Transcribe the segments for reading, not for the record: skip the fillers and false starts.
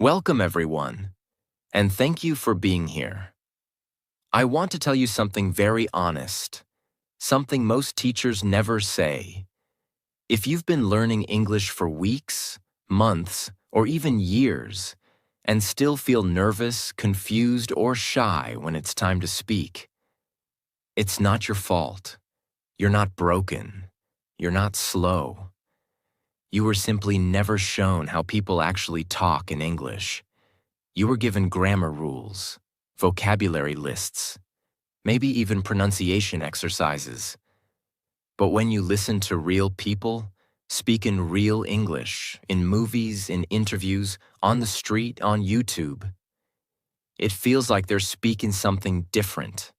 Welcome, everyone, and thank you for being here. I want to tell you something very honest, something most teachers never say. If you've been learning English for weeks, months, or even years, and still feel nervous, confused, or shy when it's time to speak, it's not your fault. You're not broken. You're not slow. You were simply never shown how people actually talk in English. You were given grammar rules, vocabulary lists, maybe even pronunciation exercises. But when you listen to real people, speak in real English, in movies, in interviews, on the street, on YouTube, it feels like they're speaking something different.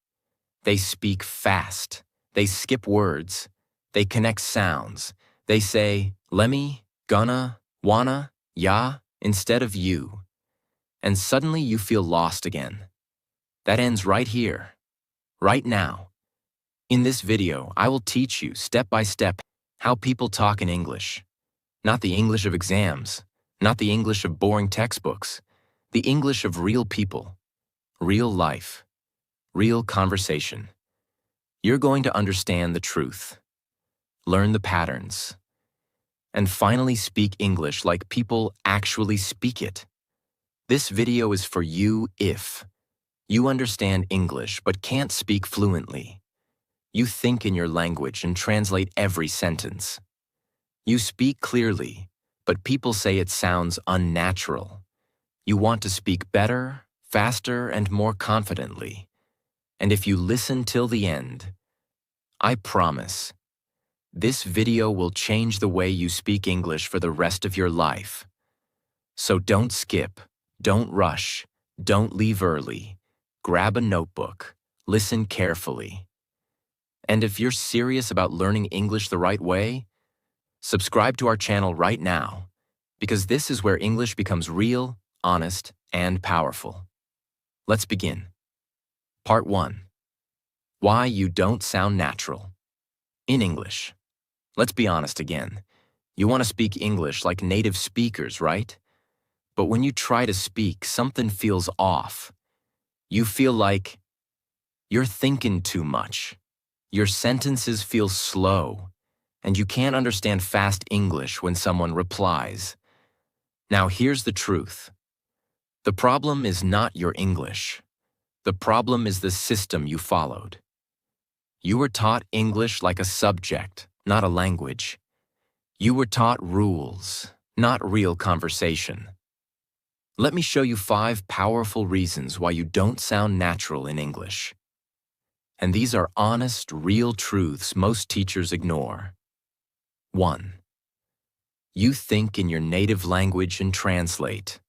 They speak fast. They skip words. They connect sounds. They say, lemme, gonna, wanna, ya, instead of you. And suddenly you feel lost again. That ends right here, right now. In this video, I will teach you step by step how people talk in English. Not the English of exams, not the English of boring textbooks, the English of real people, real life, real conversation. You're going to understand the truth, learn the patterns, and finally speak English like people actually speak it. This video is for you if you understand English but can't speak fluently. You think in your language and translate every sentence. You speak clearly, but people say it sounds unnatural. You want to speak better, faster, and more confidently. And if you listen till the end, I promise, this video will change the way you speak English for the rest of your life. So don't skip, don't rush, don't leave early. Grab a notebook, listen carefully. And if you're serious about learning English the right way, subscribe to our channel right now, because this is where English becomes real, honest, and powerful. Let's begin. Part 1. Why you don't sound natural. In English. Let's be honest again. You want to speak English like native speakers, right? But when you try to speak, something feels off. You feel like you're thinking too much. Your sentences feel slow, and you can't understand fast English when someone replies. Now here's the truth. The problem is not your English. The problem is the system you followed. You were taught English like a subject, not a language. You were taught rules, not real conversation. Let me show you 5 powerful reasons why you don't sound natural in English. And these are honest, real truths most teachers ignore. 1. You think in your native language and translate.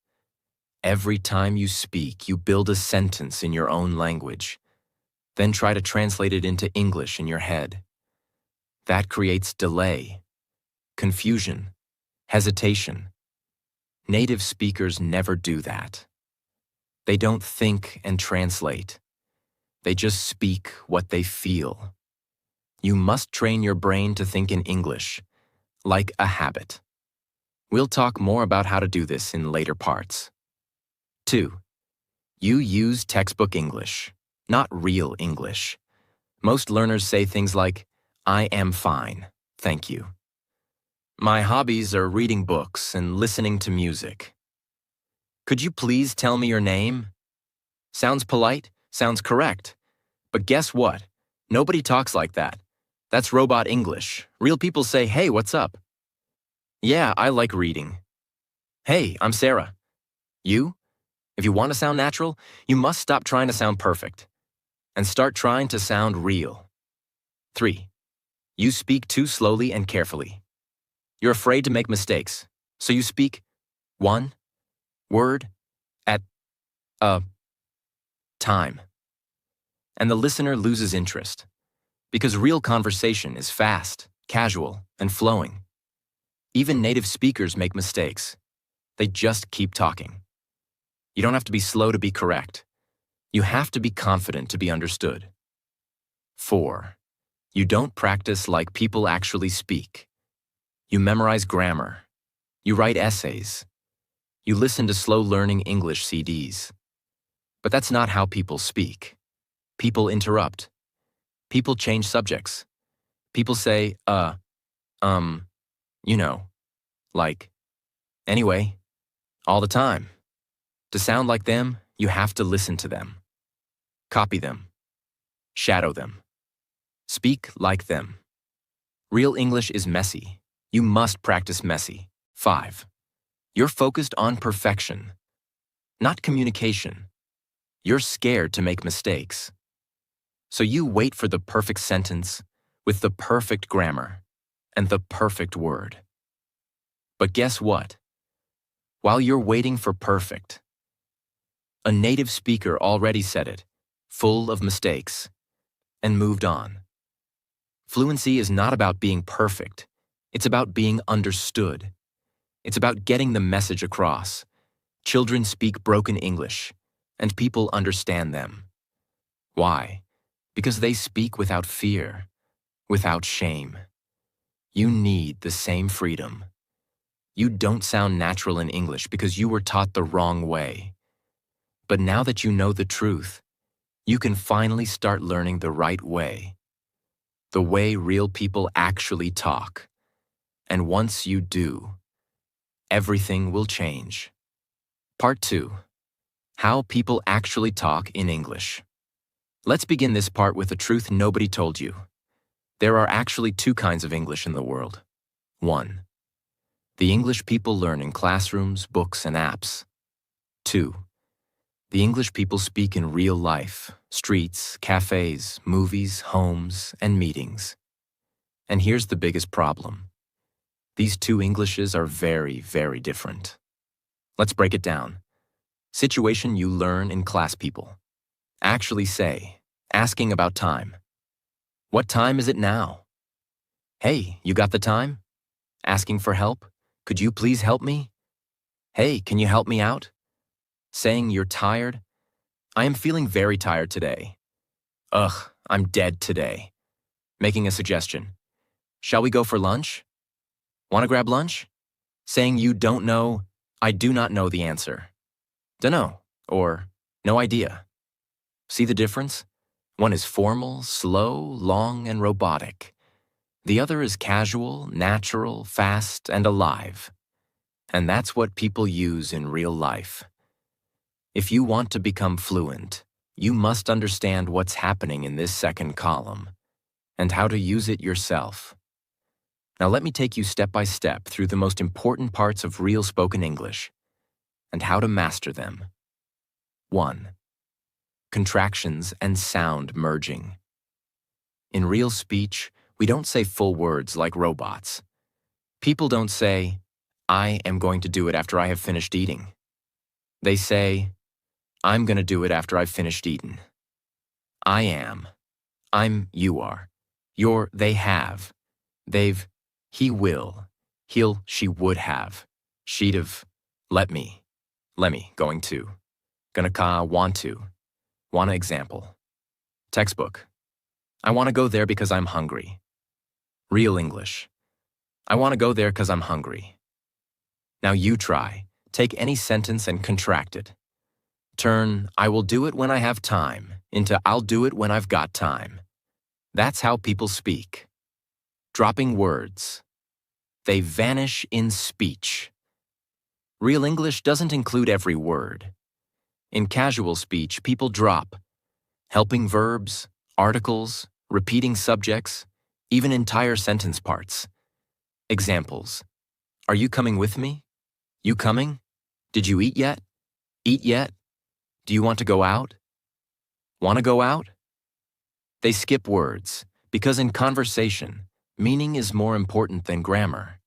Every time you speak, you build a sentence in your own language, then try to translate it into English in your head. That creates delay, confusion, hesitation. Native speakers never do that. They don't think and translate. They just speak what they feel. You must train your brain to think in English, like a habit. We'll talk more about how to do this in later parts. 2. You use textbook English, not real English. Most learners say things like, I am fine, thank you. My hobbies are reading books and listening to music. Could you please tell me your name? Sounds polite, sounds correct. But guess what? Nobody talks like that. That's robot English. Real people say, hey, what's up? Yeah, I like reading. Hey, I'm Sarah. You? If you want to sound natural, you must stop trying to sound perfect and start trying to sound real. 3. You speak too slowly and carefully. You're afraid to make mistakes, so you speak one word at a time. And the listener loses interest, because real conversation is fast, casual, and flowing. Even native speakers make mistakes. They just keep talking. You don't have to be slow to be correct. You have to be confident to be understood. 4. You don't practice like people actually speak. You memorize grammar. You write essays. You listen to slow learning English CDs. But that's not how people speak. People interrupt. People change subjects. People say, you know, like, anyway, all the time. To sound like them, you have to listen to them. Copy them. Shadow them. Speak like them. Real English is messy. You must practice messy. 5. You're focused on perfection, not communication. You're scared to make mistakes. So you wait for the perfect sentence with the perfect grammar and the perfect word. But guess what? While you're waiting for perfect, a native speaker already said it, full of mistakes, and moved on. Fluency is not about being perfect. It's about being understood. It's about getting the message across. Children speak broken English, and people understand them. Why? Because they speak without fear, without shame. You need the same freedom. You don't sound natural in English because you were taught the wrong way. But now that you know the truth, you can finally start learning the right way. The way real people actually talk. And once you do, everything will change. Part 2. How people actually talk in English. Let's begin this part with a truth nobody told you. There are actually 2 kinds of English in the world. 1. The English people learn in classrooms, books, and apps. 2. The English people speak in real life, streets, cafes, movies, homes, and meetings. And here's the biggest problem. These 2 Englishes are very, very different. Let's break it down. Situation you learn in class people. Actually say, asking about time. What time is it now? Hey, you got the time? Asking for help? Could you please help me? Hey, can you help me out? Saying you're tired? I am feeling very tired today. Ugh, I'm dead today. Making a suggestion. Shall we go for lunch? Want to grab lunch? Saying you don't know, I do not know the answer. Dunno, or no idea. See the difference? One is formal, slow, long, and robotic. The other is casual, natural, fast, and alive. And that's what people use in real life. If you want to become fluent, you must understand what's happening in this second column and how to use it yourself. Now let me take you step by step through the most important parts of real spoken English and how to master them. 1. Contractions and sound merging. In real speech, we don't say full words like robots. People don't say, I am going to do it after I have finished eating. They say, I'm going to do it after I've finished eating. I am. I'm, you are. You're, they have. They've, he will. He'll, she would have. She'd have. Let me, going to. Gonna ka, want to. Wanna example. Textbook. I want to go there because I'm hungry. Real English. I want to go there because I'm hungry. Now you try. Take any sentence and contract it. Turn, I will do it when I have time, into I'll do it when I've got time. That's how people speak. Dropping words. They vanish in speech. Real English doesn't include every word. In casual speech, people drop helping verbs, articles, repeating subjects, even entire sentence parts. Examples. Are you coming with me? You coming? Did you eat yet? Eat yet? Do you want to go out? Want to go out? They skip words because in conversation, meaning is more important than grammar.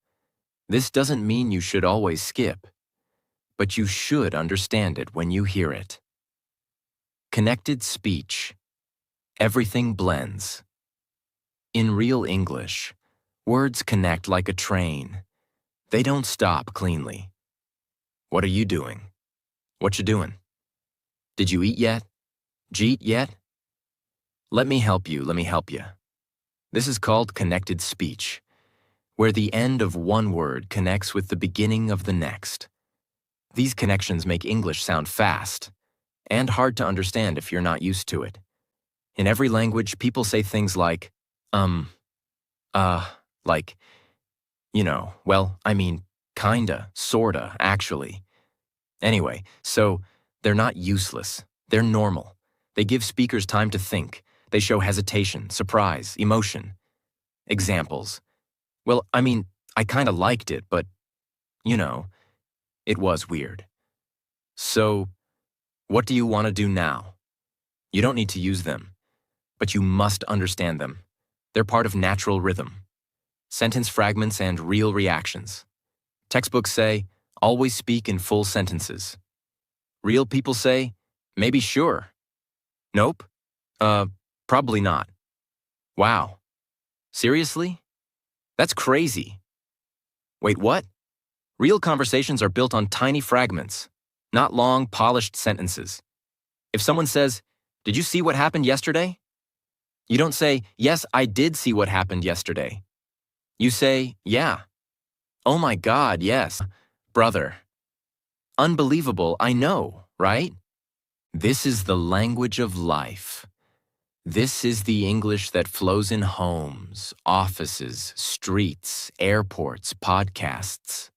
This doesn't mean you should always skip, but you should understand it when you hear it. Connected speech. Everything blends. In real English, words connect like a train. They don't stop cleanly. What are you doing? What you doing? Did you eat yet? Jeet yet? Let me help you. This is called connected speech, where the end of one word connects with the beginning of the next. These connections make English sound fast and hard to understand if you're not used to it. In every language, people say things like, um, like, well, I mean, kinda, sorta, actually. Anyway, so they're not useless. They're normal. They give speakers time to think. They show hesitation, surprise, emotion. Examples. Well, I mean, I kinda liked it, but, it was weird. So, what do you want to do now? You don't need to use them, but you must understand them. They're part of natural rhythm. Sentence fragments and real reactions. Textbooks say, always speak in full sentences. Real people say, maybe sure. Nope. Probably not. Wow. Seriously? That's crazy. Wait, what? Real conversations are built on tiny fragments, not long, polished sentences. If someone says, did you see what happened yesterday? You don't say, yes, I did see what happened yesterday. You say, yeah. Oh my God, yes. Brother. Unbelievable, I know, right? This is the language of life. This is the English that flows in homes, offices, streets, airports, podcasts.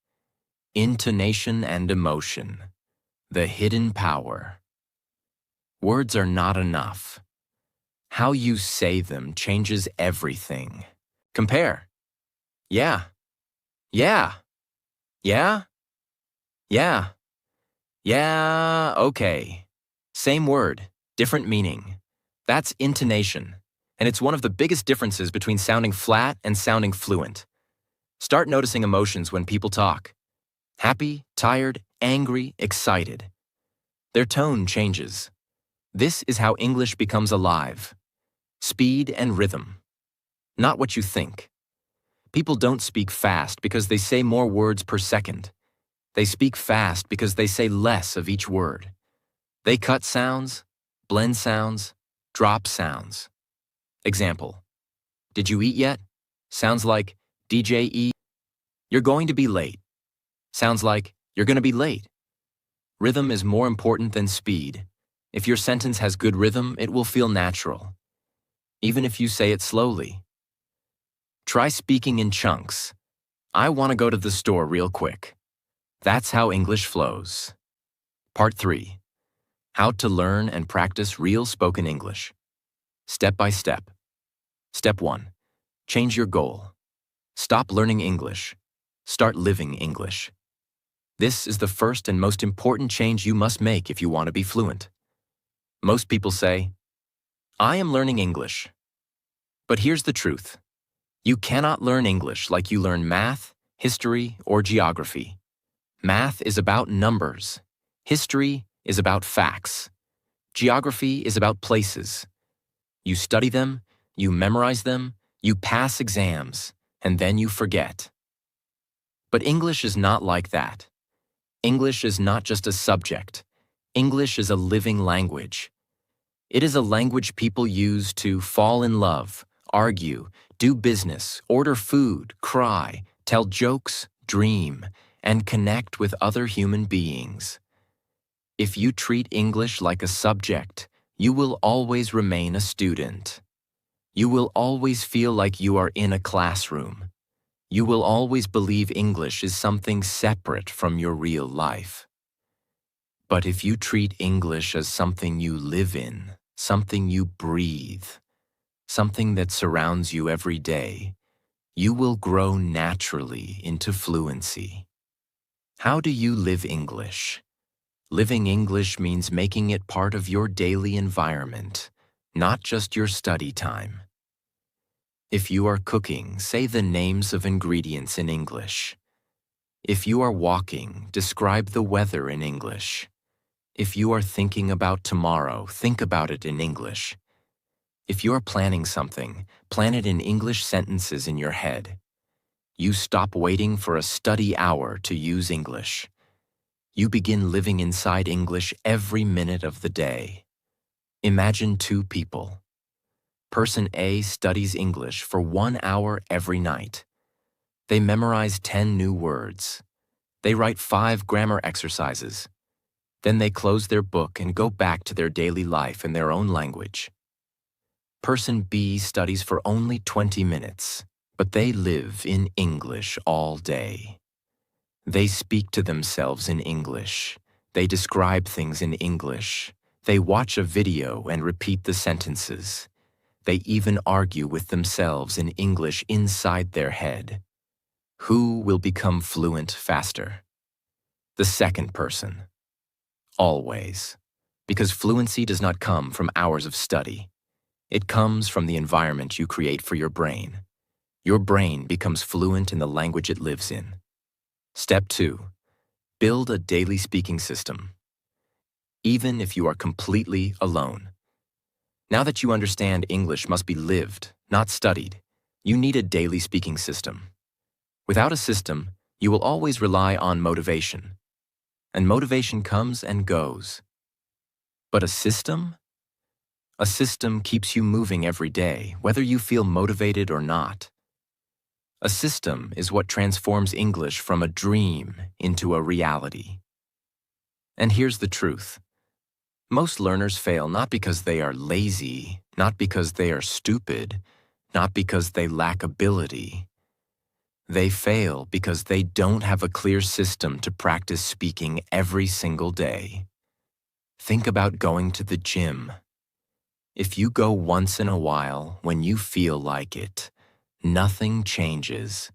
Intonation and emotion. The hidden power. Words are not enough. How you say them changes everything. Compare. Yeah. Yeah. Yeah. Yeah. Yeah, okay. Same word, different meaning. That's intonation, and it's one of the biggest differences between sounding flat and sounding fluent. Start noticing emotions when people talk. Happy, tired, angry, excited. Their tone changes. This is how English becomes alive. Speed and rhythm. Not what you think. People don't speak fast because they say more words per second. They speak fast because they say less of each word. They cut sounds, blend sounds, drop sounds. Example. Did you eat yet? Sounds like DJ eat. You're going to be late. Sounds like you're going to be late. Rhythm is more important than speed. If your sentence has good rhythm, it will feel natural, even if you say it slowly. Try speaking in chunks. I want to go to the store real quick. That's how English flows. Part 3. How to learn and practice real spoken English. Step by step. Step 1. Change your goal. Stop learning English. Start living English. This is the first and most important change you must make if you want to be fluent. Most people say, I am learning English. But here's the truth. You cannot learn English like you learn math, history, or geography. Math is about numbers. History is about facts. Geography is about places. You study them, you memorize them, you pass exams, and then you forget. But English is not like that. English is not just a subject. English is a living language. It is a language people use to fall in love, argue, do business, order food, cry, tell jokes, dream, and connect with other human beings. If you treat English like a subject, you will always remain a student. You will always feel like you are in a classroom. You will always believe English is something separate from your real life. But if you treat English as something you live in, something you breathe, something that surrounds you every day, you will grow naturally into fluency. How do you live English? Living English means making it part of your daily environment, not just your study time. If you are cooking, say the names of ingredients in English. If you are walking, describe the weather in English. If you are thinking about tomorrow, think about it in English. If you are planning something, plan it in English sentences in your head. You stop waiting for a study hour to use English. You begin living inside English every minute of the day. Imagine two people. Person A studies English for 1 hour every night. They memorize 10 new words. They write 5 grammar exercises. Then they close their book and go back to their daily life in their own language. Person B studies for only 20 minutes, but they live in English all day. They speak to themselves in English. They describe things in English. They watch a video and repeat the sentences. They even argue with themselves in English inside their head. Who will become fluent faster? The second person. Always. Because fluency does not come from hours of study. It comes from the environment you create for your brain. Your brain becomes fluent in the language it lives in. Step 2. Build a daily speaking system. Even if you are completely alone. Now that you understand English must be lived, not studied, you need a daily speaking system. Without a system, you will always rely on motivation. And motivation comes and goes. But a system? A system keeps you moving every day, whether you feel motivated or not. A system is what transforms English from a dream into a reality. And here's the truth. Most learners fail not because they are lazy, not because they are stupid, not because they lack ability. They fail because they don't have a clear system to practice speaking every single day. Think about going to the gym. If you go once in a while when you feel like it, nothing changes.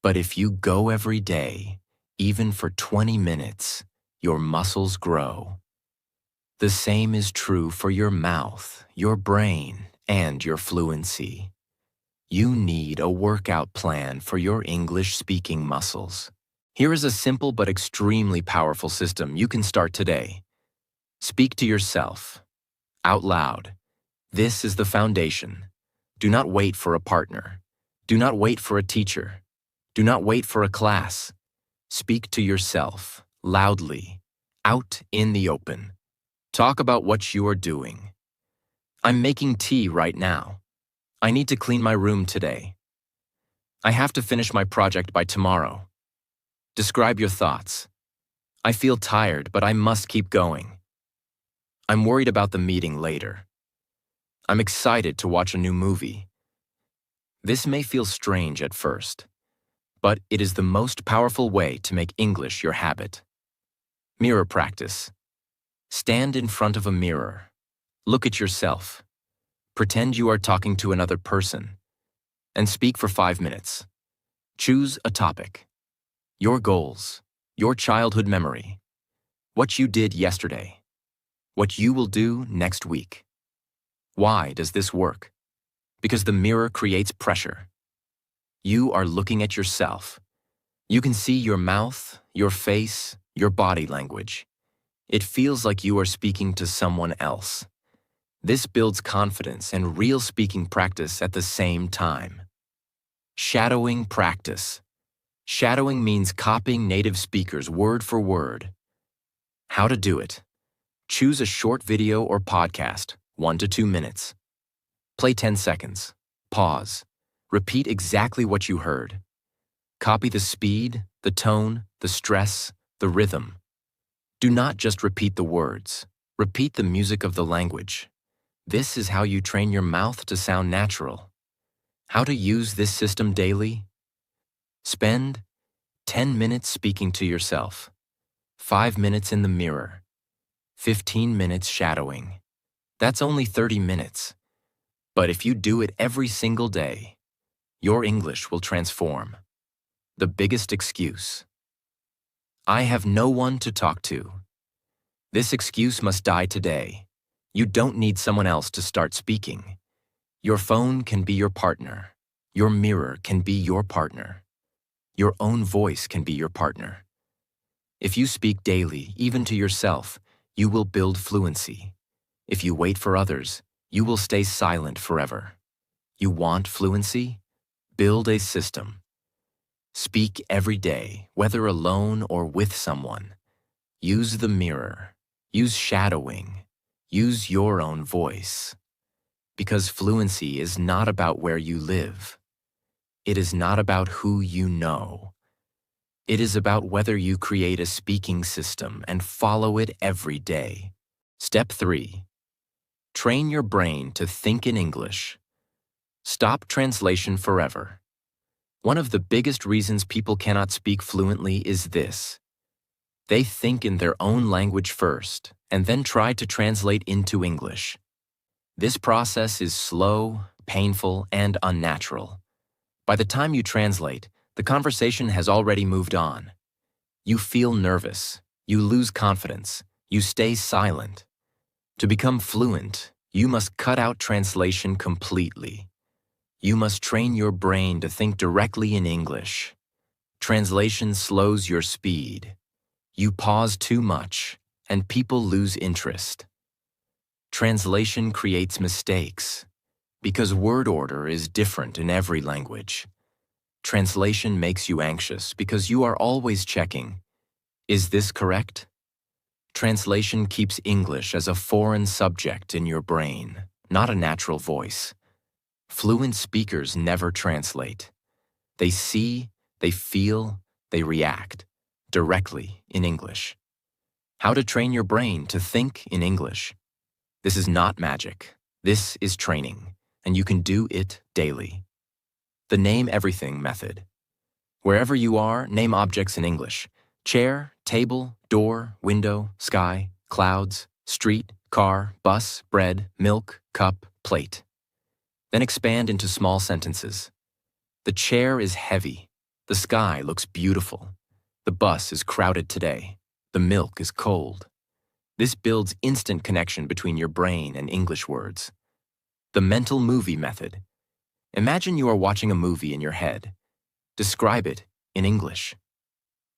But if you go every day, even for 20 minutes, your muscles grow. The same is true for your mouth, your brain, and your fluency. You need a workout plan for your English speaking muscles. Here is a simple but extremely powerful system you can start today. Speak to yourself, out loud. This is the foundation. Do not wait for a partner. Do not wait for a teacher. Do not wait for a class. Speak to yourself, loudly, out in the open. Talk about what you are doing. I'm making tea right now. I need to clean my room today. I have to finish my project by tomorrow. Describe your thoughts. I feel tired, but I must keep going. I'm worried about the meeting later. I'm excited to watch a new movie. This may feel strange at first, but it is the most powerful way to make English your habit. Mirror practice. Stand in front of a mirror. Look at yourself. Pretend you are talking to another person. And speak for 5 minutes. Choose a topic. Your goals. Your childhood memory. What you did yesterday. What you will do next week. Why does this work? Because the mirror creates pressure. You are looking at yourself. You can see your mouth, your face, your body language. It feels like you are speaking to someone else. This builds confidence and real speaking practice at the same time. Shadowing practice. Shadowing means copying native speakers word for word. How to do it. Choose a short video or podcast, 1 to 2 minutes. Play 10 seconds. Pause. Repeat exactly what you heard. Copy the speed, the tone, the stress, the rhythm. Do not just repeat the words. Repeat the music of the language. This is how you train your mouth to sound natural. How to use this system daily? Spend 10 minutes speaking to yourself, 5 minutes in the mirror, 15 minutes shadowing. That's only 30 minutes. But if you do it every single day, your English will transform. The biggest excuse. I have no one to talk to. This excuse must die today. You don't need someone else to start speaking. Your phone can be your partner. Your mirror can be your partner. Your own voice can be your partner. If you speak daily, even to yourself, you will build fluency. If you wait for others, you will stay silent forever. You want fluency? Build a system. Speak every day, whether alone or with someone. Use the mirror. Use shadowing. Use your own voice. Because fluency is not about where you live. It is not about who you know. It is about whether you create a speaking system and follow it every day. Step 3. Train your brain to think in English. Stop translation forever. One of the biggest reasons people cannot speak fluently is this. They think in their own language first, and then try to translate into English. This process is slow, painful, and unnatural. By the time you translate, the conversation has already moved on. You feel nervous, you lose confidence, you stay silent. To become fluent, you must cut out translation completely. You must train your brain to think directly in English. Translation slows your speed. You pause too much, and people lose interest. Translation creates mistakes, because word order is different in every language. Translation makes you anxious because you are always checking, is this correct? Translation keeps English as a foreign subject in your brain, not a natural voice. Fluent speakers never translate. They see, they feel, they react directly in English. How to train your brain to think in English. This is not magic. This is training, and you can do it daily. The name everything method. Wherever you are, name objects in English. Chair, table, door, window, sky, clouds, street, car, bus, bread, milk, cup, plate. Then expand into small sentences. The chair is heavy. The sky looks beautiful. The bus is crowded today. The milk is cold. This builds instant connection between your brain and English words. The mental movie method. Imagine you are watching a movie in your head. Describe it in English.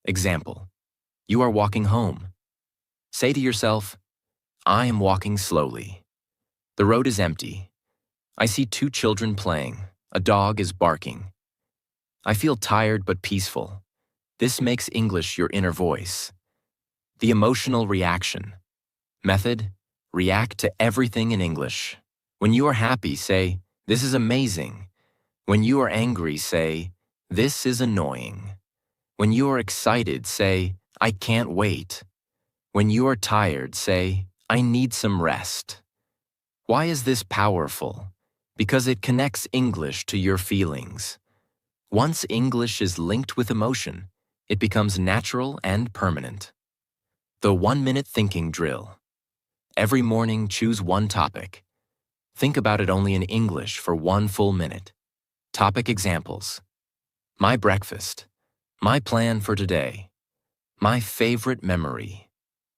Example, you are walking home. Say to yourself, I am walking slowly. The road is empty. I see 2 children playing. A dog is barking. I feel tired but peaceful. This makes English your inner voice. The emotional reaction. Method, react to everything in English. When you are happy, say, this is amazing. When you are angry, say, this is annoying. When you are excited, say, I can't wait. When you are tired, say, I need some rest. Why is this powerful? Because it connects English to your feelings. Once English is linked with emotion, it becomes natural and permanent. The 1-minute thinking drill. Every morning, choose one topic. Think about it only in English for 1 full minute. Topic examples. My breakfast. My plan for today. My favorite memory.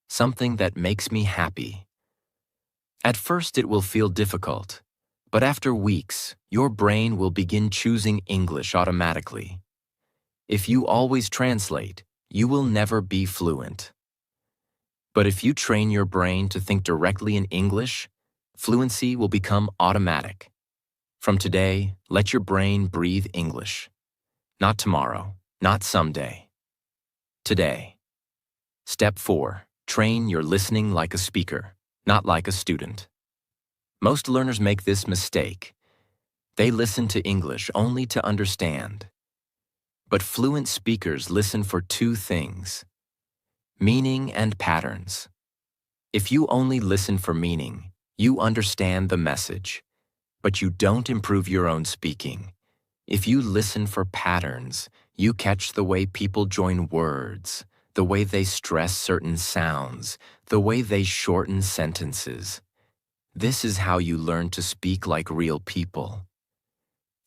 Something that makes me happy. At first, it will feel difficult, but after weeks, your brain will begin choosing English automatically. If you always translate, you will never be fluent. But if you train your brain to think directly in English, fluency will become automatic. From today, let your brain breathe English. Not tomorrow, not someday. Today. Step 4. Train your listening like a speaker, not like a student. Most learners make this mistake. They listen to English only to understand. But fluent speakers listen for 2 things: meaning and patterns. If you only listen for meaning, you understand the message, but you don't improve your own speaking. If you listen for patterns, you catch the way people join words, the way they stress certain sounds, the way they shorten sentences. This is how you learn to speak like real people.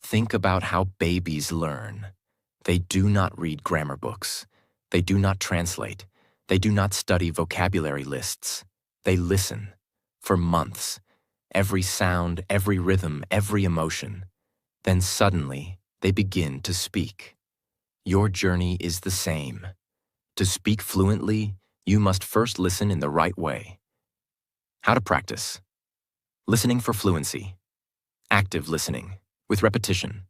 Think about how babies learn. They do not read grammar books. They do not translate. They do not study vocabulary lists. They listen for months. Every sound, every rhythm, every emotion. Then suddenly, they begin to speak. Your journey is the same. To speak fluently, you must first listen in the right way. How to practice. Listening for fluency. Active listening, with repetition.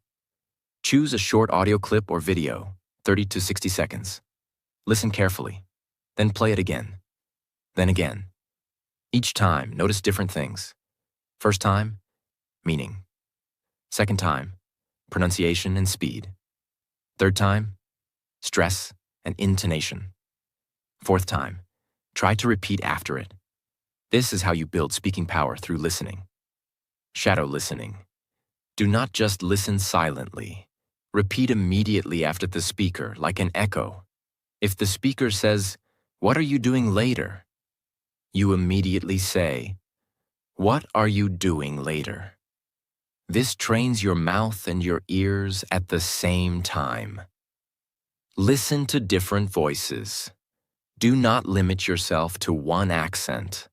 Choose a short audio clip or video, 30 to 60 seconds. Listen carefully, then play it again, then again. Each time, notice different things. First time, meaning. Second time, pronunciation and speed. Third time, stress and intonation. Fourth time, try to repeat after it. This is how you build speaking power through listening. Shadow listening. Do not just listen silently. Repeat immediately after the speaker, like an echo. If the speaker says, "What are you doing later?" you immediately say, "What are you doing later?" This trains your mouth and your ears at the same time. Listen to different voices. Do not limit yourself to one accent.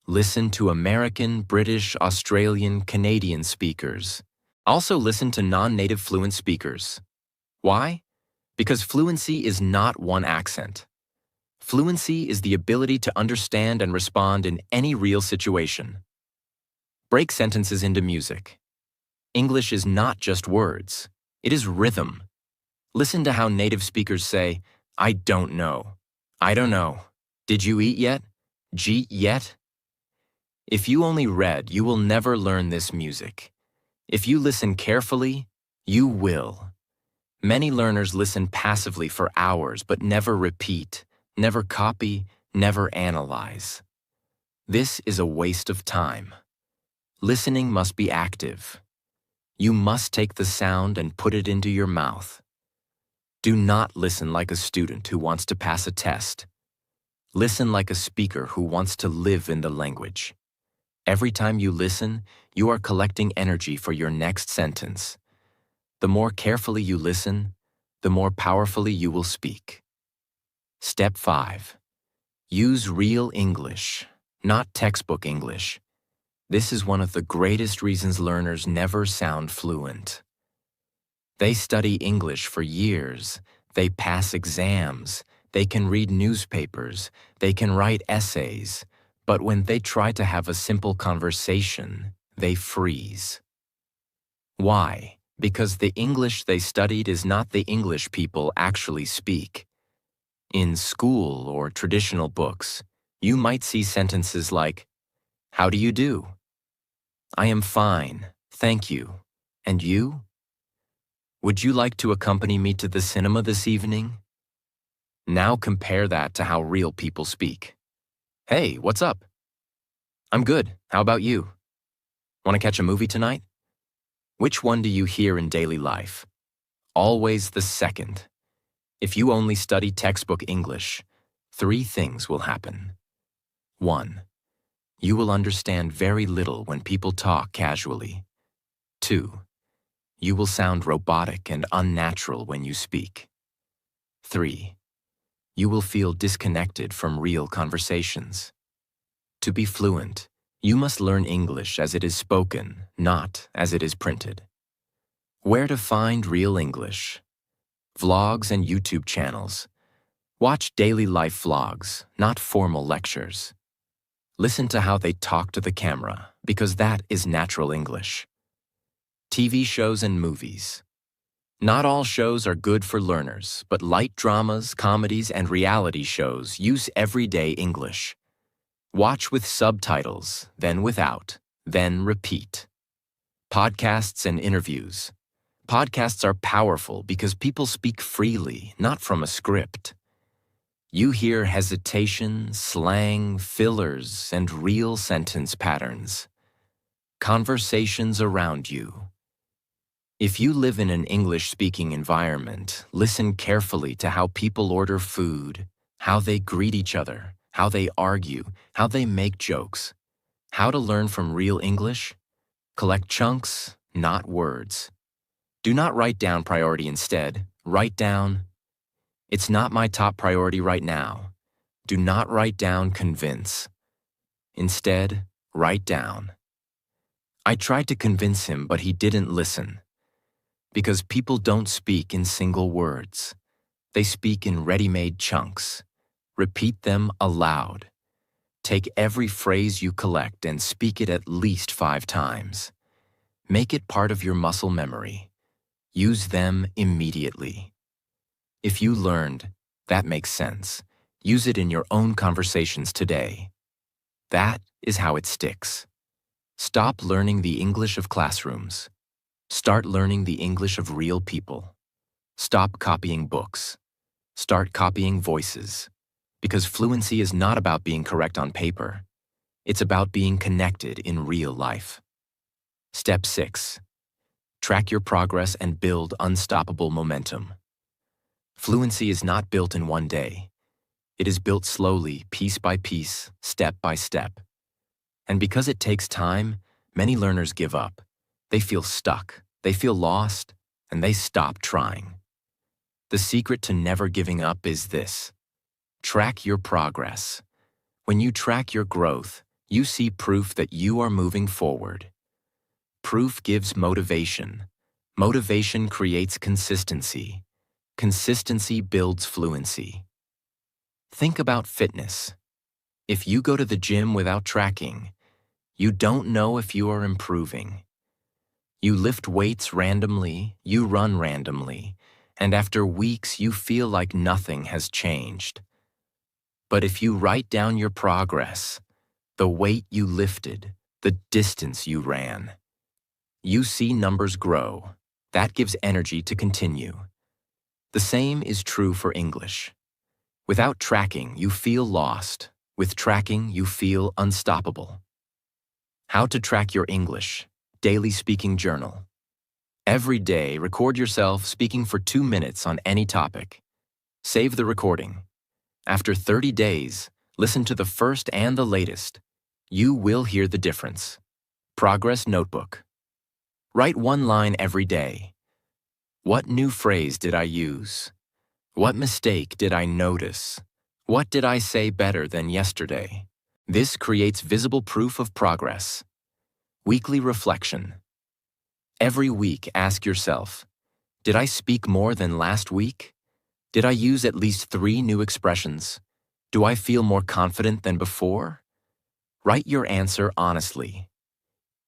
Listen to American, British, Australian, Canadian speakers. Also listen to non-native fluent speakers. Why? Because fluency is not one accent. Fluency is the ability to understand and respond in any real situation. Break sentences into music. English is not just words. It is rhythm. Listen to how native speakers say, "I don't know. I don't know. Did you eat yet? Jeet yet?" If you only read, you will never learn this music. If you listen carefully, you will. Many learners listen passively for hours but never repeat, never copy, never analyze. This is a waste of time. Listening must be active. You must take the sound and put it into your mouth. Do not listen like a student who wants to pass a test. Listen like a speaker who wants to live in the language. Every time you listen, you are collecting energy for your next sentence. The more carefully you listen, the more powerfully you will speak. Step 5. Use real English, not textbook English. This is one of the greatest reasons learners never sound fluent. They study English for years. They pass exams. They can read newspapers. They can write essays. But when they try to have a simple conversation, they freeze. Why? Because the English they studied is not the English people actually speak. In school or traditional books, you might see sentences like, "How do you do?" "I am fine, thank you. And you?" "Would you like to accompany me to the cinema this evening?" Now compare that to how real people speak. "Hey, what's up?" "I'm good. How about you? Want to catch a movie tonight?" Which one do you hear in daily life? Always the second. If you only study textbook English, 3 things will happen. 1. You will understand very little when people talk casually. 2. You will sound robotic and unnatural when you speak. 3. You will feel disconnected from real conversations. To be fluent, you must learn English as it is spoken, not as it is printed. Where to find real English? Vlogs and YouTube channels. Watch daily life vlogs, not formal lectures. Listen to how they talk to the camera, because that is natural English. TV shows and movies. Not all shows are good for learners, but light dramas, comedies, and reality shows use everyday English. Watch with subtitles, then without, then repeat. Podcasts and interviews. Podcasts are powerful because people speak freely, not from a script. You hear hesitation, slang, fillers, and real sentence patterns. Conversations around you. If you live in an English-speaking environment, listen carefully to how people order food, how they greet each other, how they argue, how they make jokes. How to learn from real English? Collect chunks, not words. Do not write down priority instead. Write down, "It's not my top priority right now." Do not write down convince. Instead, write down, "I tried to convince him, but he didn't listen." Because people don't speak in single words. They speak in ready-made chunks. Repeat them aloud. Take every phrase you collect and speak it at least 5 times. Make it part of your muscle memory. Use them immediately. If you learned, "That makes sense," use it in your own conversations today. That is how it sticks. Stop learning the English of classrooms. Start learning the English of real people. Stop copying books. Start copying voices. Because fluency is not about being correct on paper. It's about being connected in real life. Step 6. Track your progress and build unstoppable momentum. Fluency is not built in one day. It is built slowly, piece by piece, step by step. And because it takes time, many learners give up. They feel stuck, they feel lost, and they stop trying. The secret to never giving up is this: track your progress. When you track your growth, you see proof that you are moving forward. Proof gives motivation. Motivation creates consistency. Consistency builds fluency. Think about fitness. If you go to the gym without tracking, you don't know if you are improving. You lift weights randomly, you run randomly, and after weeks you feel like nothing has changed. But if you write down your progress, the weight you lifted, the distance you ran, you see numbers grow. That gives energy to continue. The same is true for English. Without tracking, you feel lost. With tracking, you feel unstoppable. How to track your English. Daily speaking journal. Every day, record yourself speaking for 2 minutes on any topic. Save the recording. After 30 days, listen to the first and the latest. You will hear the difference. Progress notebook. Write one line every day. What new phrase did I use? What mistake did I notice? What did I say better than yesterday? This creates visible proof of progress. Weekly reflection. Every week, ask yourself, did I speak more than last week? Did I use at least 3 new expressions? Do I feel more confident than before? Write your answer honestly.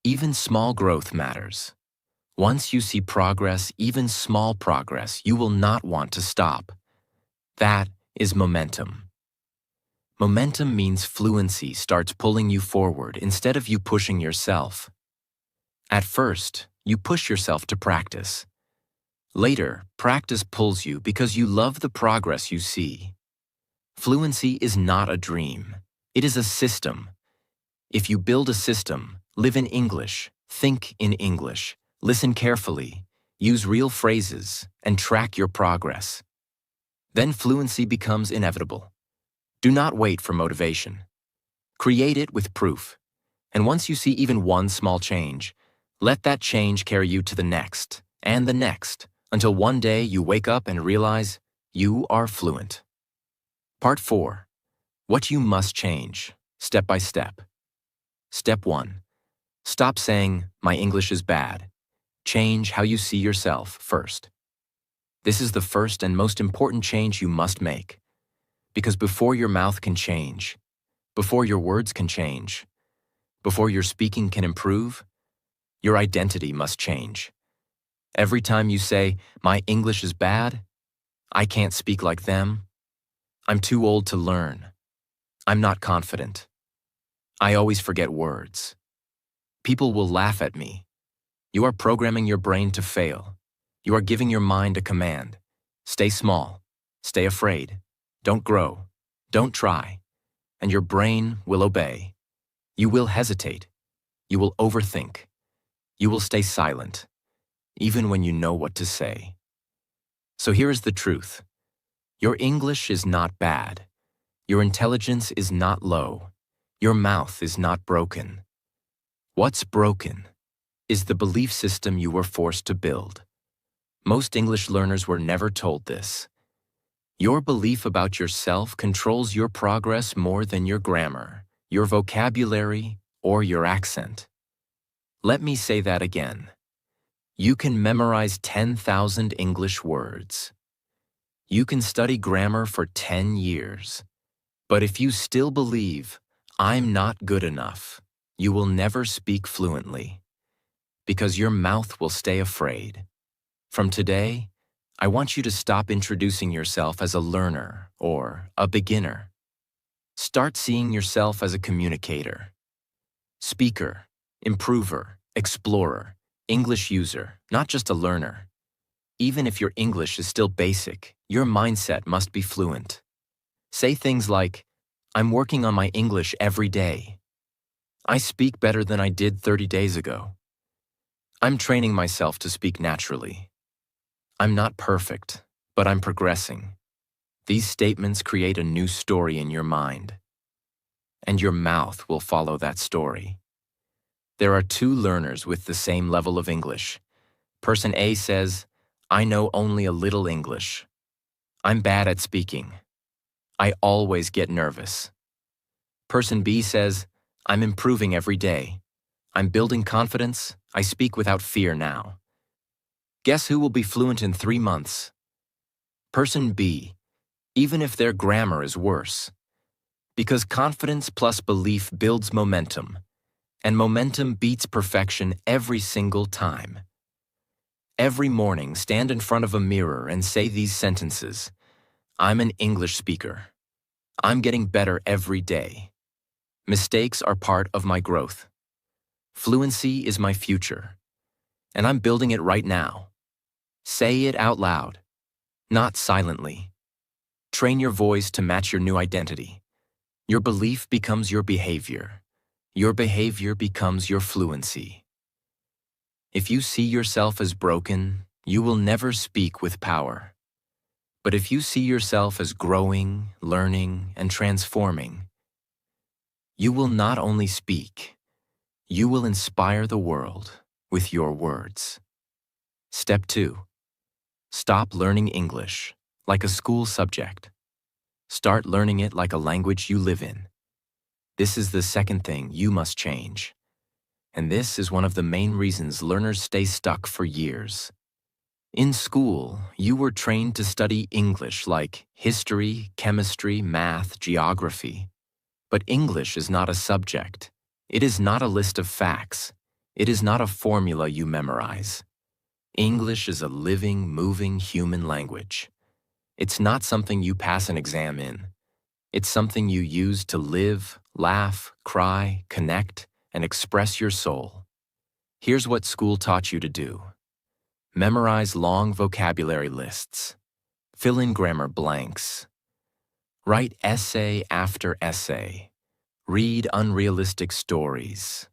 Even small growth matters. Once you see progress, even small progress, you will not want to stop. That is momentum. Momentum means fluency starts pulling you forward instead of you pushing yourself. At first, you push yourself to practice. Later, practice pulls you because you love the progress you see. Fluency is not a dream. It is a system. If you build a system, live in English, think in English, listen carefully, use real phrases, and track your progress, then fluency becomes inevitable. Do not wait for motivation. Create it with proof. And once you see even one small change, let that change carry you to the next, and the next, until one day you wake up and realize you are fluent. Part 4. What you must change, step by step. Step 1. Stop saying, "My English is bad." Change how you see yourself first. This is the first and most important change you must make. Because before your mouth can change, before your words can change, before your speaking can improve, your identity must change. Every time you say, "My English is bad," "I can't speak like them," "I'm too old to learn," "I'm not confident," "I always forget words," "People will laugh at me," you are programming your brain to fail. You are giving your mind a command. Stay small. Stay afraid. Don't grow. Don't try. And your brain will obey. You will hesitate. You will overthink. You will stay silent, even when you know what to say. So here is the truth. Your English is not bad. Your intelligence is not low. Your mouth is not broken. What's broken is the belief system you were forced to build. Most English learners were never told this. Your belief about yourself controls your progress more than your grammar, your vocabulary, or your accent. Let me say that again. You can memorize 10,000 English words. You can study grammar for 10 years. But if you still believe, "I'm not good enough," you will never speak fluently, because your mouth will stay afraid. From today, I want you to stop introducing yourself as a learner or a beginner. Start seeing yourself as a communicator, speaker, improver, explorer, English user, not just a learner. Even if your English is still basic, your mindset must be fluent. Say things like, I'm working on my English every day. I speak better than I did 30 days ago. I'm training myself to speak naturally. I'm not perfect, but I'm progressing. These statements create a new story in your mind, and your mouth will follow that story. There are two learners with the same level of English. Person A says, I know only a little English. I'm bad at speaking. I always get nervous. Person B says, I'm improving every day. I'm building confidence. I speak without fear now. Guess who will be fluent in 3 months? Person B, even if their grammar is worse. Because confidence plus belief builds momentum, and momentum beats perfection every single time. Every morning, stand in front of a mirror and say these sentences. I'm an English speaker. I'm getting better every day. Mistakes are part of my growth. Fluency is my future, and I'm building it right now. Say it out loud, not silently. Train your voice to match your new identity. Your belief becomes your behavior. Your behavior becomes your fluency. If you see yourself as broken, you will never speak with power. But if you see yourself as growing, learning, and transforming, you will not only speak, you will inspire the world with your words. Step 2. Stop learning English like a school subject. Start learning it like a language you live in. This is the second thing you must change. And this is one of the main reasons learners stay stuck for years. In school, you were trained to study English like history, chemistry, math, geography. But English is not a subject. It is not a list of facts. It is not a formula you memorize. English is a living, moving human language. It's not something you pass an exam in. It's something you use to live, laugh, cry, connect, and express your soul. Here's what school taught you to do. Memorize long vocabulary lists. Fill in grammar blanks. Write essay after essay. Read unrealistic stories.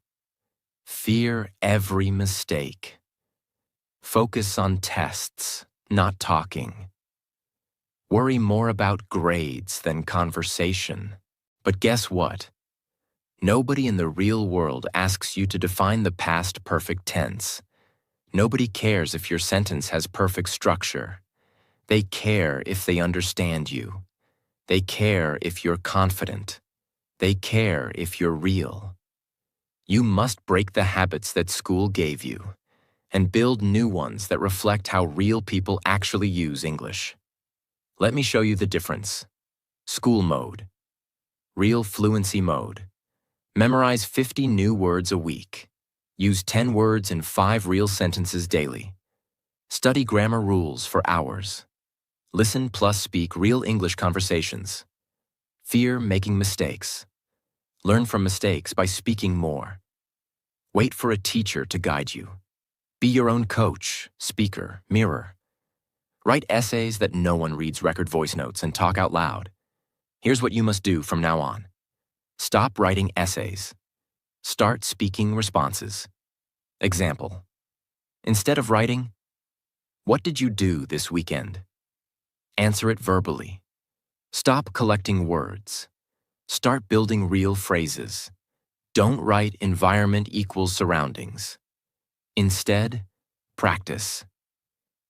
Fear every mistake. Focus on tests, not talking. Worry more about grades than conversation. But guess what? Nobody in the real world asks you to define the past perfect tense. Nobody cares if your sentence has perfect structure. They care if they understand you. They care if you're confident. They care if you're real. You must break the habits that school gave you and build new ones that reflect how real people actually use English. Let me show you the difference. School mode. Real fluency mode. Memorize 50 new words a week. Use 10 words in 5 real sentences daily. Study grammar rules for hours. Listen plus speak real English conversations. Fear making mistakes. Learn from mistakes by speaking more. Wait for a teacher to guide you. Be your own coach, speaker, mirror. Write essays that no one reads record voice notes and talk out loud. Here's what you must do from now on. Stop writing essays. Start speaking responses. Example. Instead of writing, what did you do this weekend? Answer it verbally. Stop collecting words. Start building real phrases. Don't write environment equals surroundings. Instead, practice.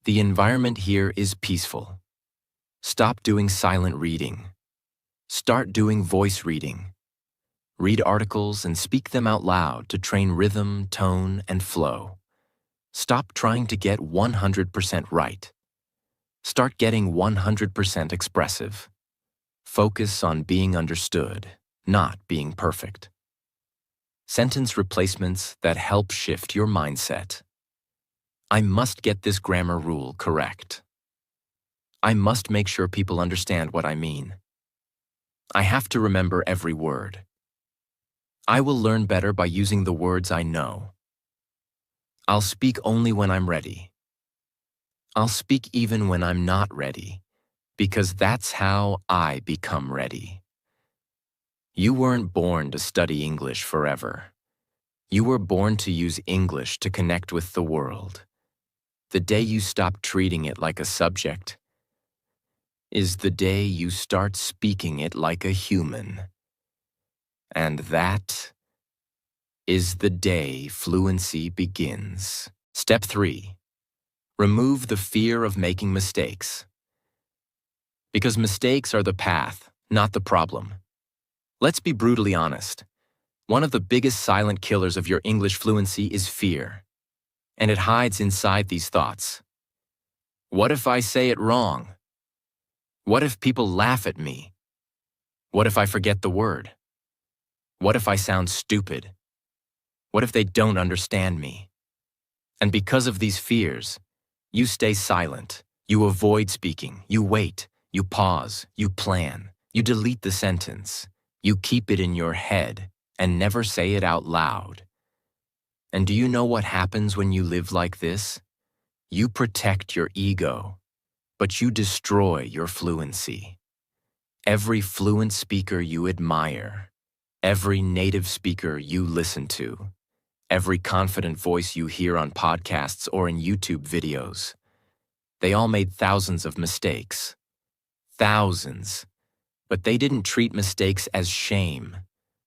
The environment here is peaceful. Stop doing silent reading. Start doing voice reading. Read articles and speak them out loud to train rhythm, tone, and flow. Stop trying to get 100% right. Start getting 100% expressive. Focus on being understood, not being perfect. Sentence replacements that help shift your mindset. I must get this grammar rule correct. I must make sure people understand what I mean. I have to remember every word. I will learn better by using the words I know. I'll speak only when I'm ready. I'll speak even when I'm not ready, because that's how I become ready. You weren't born to study English forever. You were born to use English to connect with the world. The day you stop treating it like a subject is the day you start speaking it like a human. And that is the day fluency begins. Step 3. Remove the fear of making mistakes. Because mistakes are the path, not the problem. Let's be brutally honest. One of the biggest silent killers of your English fluency is fear. And it hides inside these thoughts. What if I say it wrong? What if people laugh at me? What if I forget the word? What if I sound stupid? What if they don't understand me? And because of these fears, you stay silent. You avoid speaking. You wait. You pause. You plan. You delete the sentence. You keep it in your head and never say it out loud. And do you know what happens when you live like this? You protect your ego, but you destroy your fluency. Every fluent speaker you admire, every native speaker you listen to, every confident voice you hear on podcasts or in YouTube videos, they all made thousands of mistakes. Thousands. But they didn't treat mistakes as shame.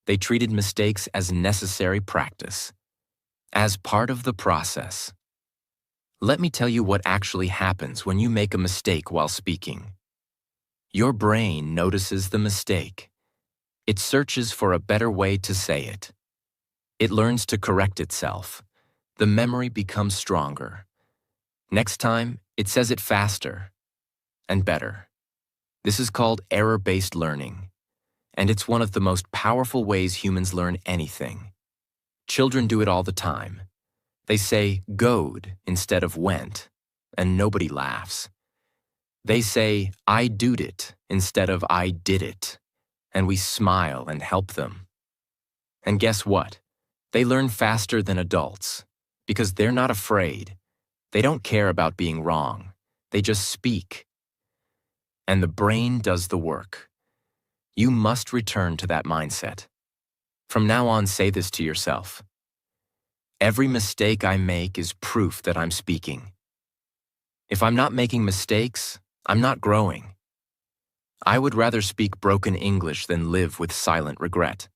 They treated mistakes as necessary practice, as part of the process. Let me tell you what actually happens when you make a mistake while speaking. Your brain notices the mistake. It searches for a better way to say it. It learns to correct itself. The memory becomes stronger. Next time, it says it faster and better. This is called error-based learning, and it's one of the most powerful ways humans learn anything. Children do it all the time. They say "goed" instead of "went," and nobody laughs. They say "I doed it" instead of "I did it," and we smile and help them. And guess what? They learn faster than adults, because they're not afraid. They don't care about being wrong. They just speak. And the brain does the work. You must return to that mindset. From now on, say this to yourself. Every mistake I make is proof that I'm speaking. If I'm not making mistakes, I'm not growing. I would rather speak broken English than live with silent regret.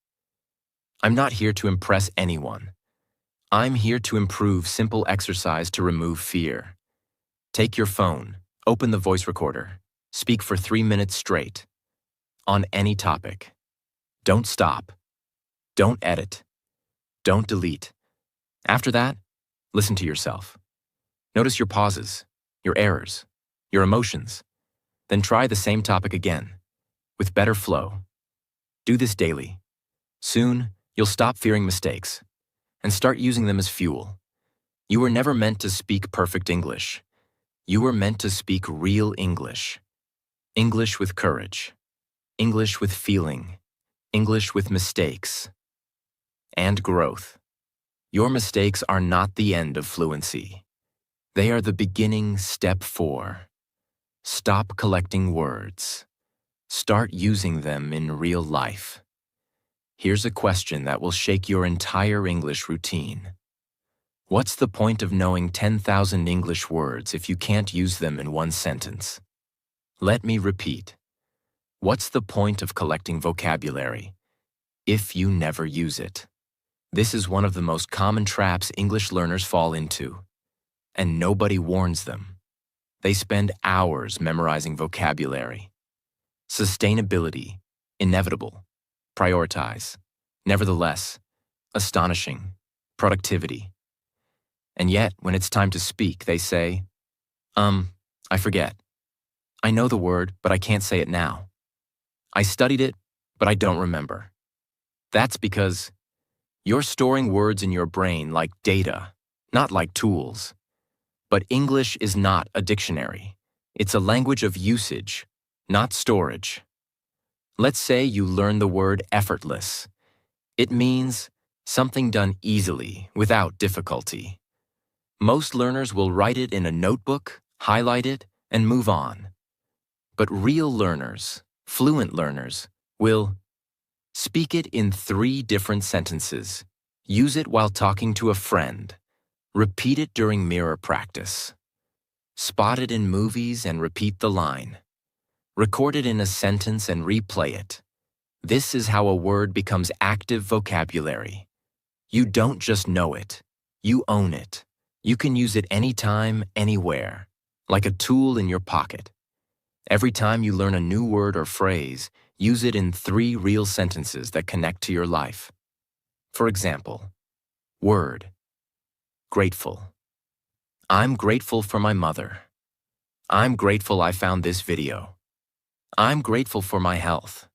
I'm not here to impress anyone. I'm here to improve simple exercise to remove fear. Take your phone, open the voice recorder, speak for 3 minutes straight, on any topic. Don't stop. Don't edit. Don't delete. After that, listen to yourself. Notice your pauses, your errors, your emotions. Then try the same topic again, with better flow. Do this daily. Soon, you'll stop fearing mistakes and start using them as fuel. You were never meant to speak perfect English. You were meant to speak real English. English with courage. English with feeling. English with mistakes. And growth. Your mistakes are not the end of fluency. They are the beginning. Step 4. Stop collecting words. Start using them in real life. Here's a question that will shake your entire English routine. What's the point of knowing 10,000 English words if you can't use them in one sentence? Let me repeat. What's the point of collecting vocabulary if you never use it? This is one of the most common traps English learners fall into, and nobody warns them. They spend hours memorizing vocabulary. Sustainability, inevitable, prioritize, nevertheless, astonishing, productivity. And yet, when it's time to speak, they say, I forget. I know the word, but I can't say it now. I studied it, but I don't remember. That's because you're storing words in your brain like data, not like tools. But English is not a dictionary. It's a language of usage, not storage. Let's say you learn the word effortless. It means something done easily, without difficulty. Most learners will write it in a notebook, highlight it, and move on. But real learners, fluent learners, will speak it in 3 different sentences, use it while talking to a friend, repeat it during mirror practice, spot it in movies and repeat the line, record it in a sentence and replay it. This is how a word becomes active vocabulary. You don't just know it, you own it. You can use it anytime, anywhere, like a tool in your pocket. Every time you learn a new word or phrase, use it in 3 real sentences that connect to your life. For example, word, grateful. I'm grateful for my mother. I'm grateful I found this video. I'm grateful for my health.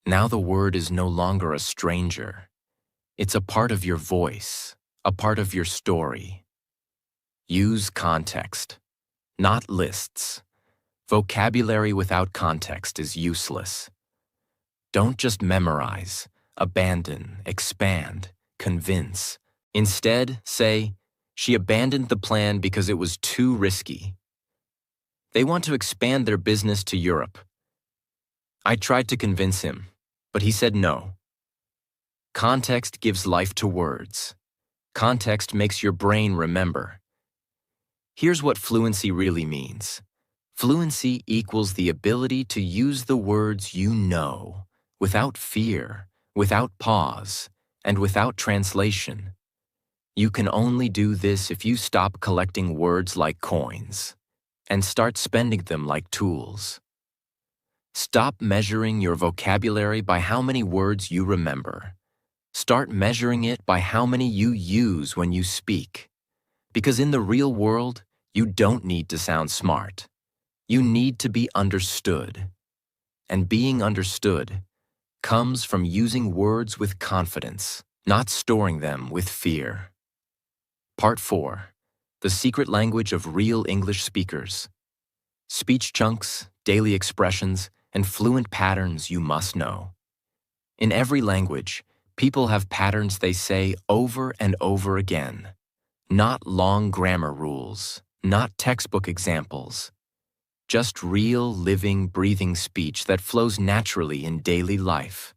Now the word is no longer a stranger. It's a part of your voice, a part of your story. Use context, not lists. Vocabulary without context is useless. Don't just memorize, abandon, expand, convince. Instead, say, she abandoned the plan because it was too risky. They want to expand their business to Europe. I tried to convince him, but he said no. Context gives life to words. Context makes your brain remember. Here's what fluency really means. Fluency equals the ability to use the words you know, without fear, without pause, and without translation. You can only do this if you stop collecting words like coins and start spending them like tools. Stop measuring your vocabulary by how many words you remember. Start measuring it by how many you use when you speak. Because in the real world, you don't need to sound smart. You need to be understood. And being understood comes from using words with confidence, not storing them with fear. Part 4. The secret language of real English speakers. Speech chunks, daily expressions, and fluent patterns you must know. In every language, people have patterns they say over and over again. Not long grammar rules, not textbook examples. Just real, living, breathing speech that flows naturally in daily life.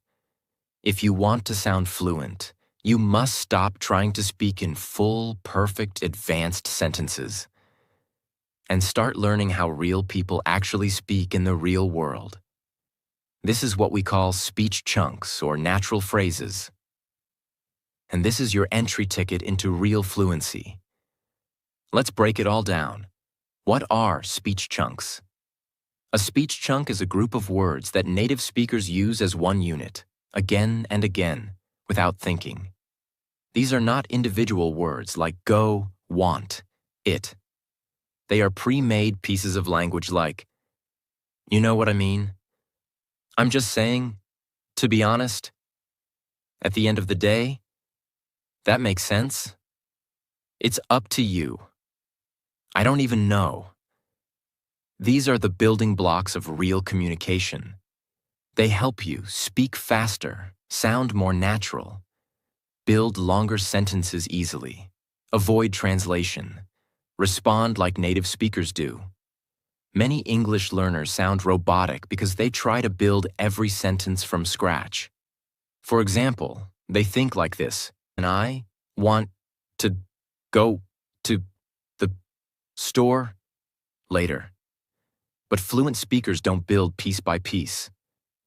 If you want to sound fluent, you must stop trying to speak in full, perfect, advanced sentences and start learning how real people actually speak in the real world. This is what we call speech chunks or natural phrases. And this is your entry ticket into real fluency. Let's break it all down. What are speech chunks? A speech chunk is a group of words that native speakers use as one unit, again and again, without thinking. These are not individual words like go, want, it. They are pre-made pieces of language like, you know what I mean? I'm just saying, to be honest, at the end of the day, that makes sense. It's up to you. I don't even know. These are the building blocks of real communication. They help you speak faster, sound more natural, build longer sentences easily, avoid translation, respond like native speakers do. Many English learners sound robotic because they try to build every sentence from scratch. For example, they think like this, and I want to go to the store later. But fluent speakers don't build piece by piece.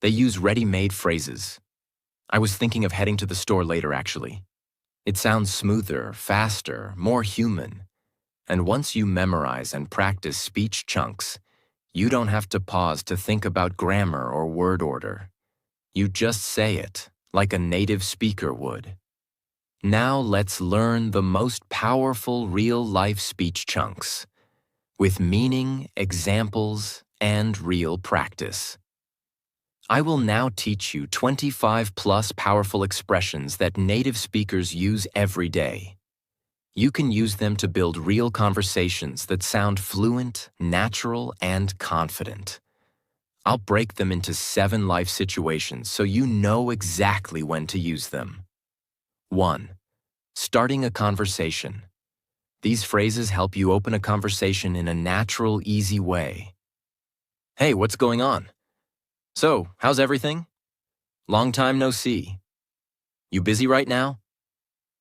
They use ready-made phrases. I was thinking of heading to the store later, actually. It sounds smoother, faster, more human. And once you memorize and practice speech chunks, you don't have to pause to think about grammar or word order. You just say it, like a native speaker would. Now let's learn the most powerful real-life speech chunks, with meaning, examples, and real practice. I will now teach you 25 plus powerful expressions that native speakers use every day. You can use them to build real conversations that sound fluent, natural, and confident. I'll break them into 7 life situations so you know exactly when to use them. 1. Starting a conversation. These phrases help you open a conversation in a natural, easy way. Hey, what's going on? So, how's everything? Long time no see. You busy right now?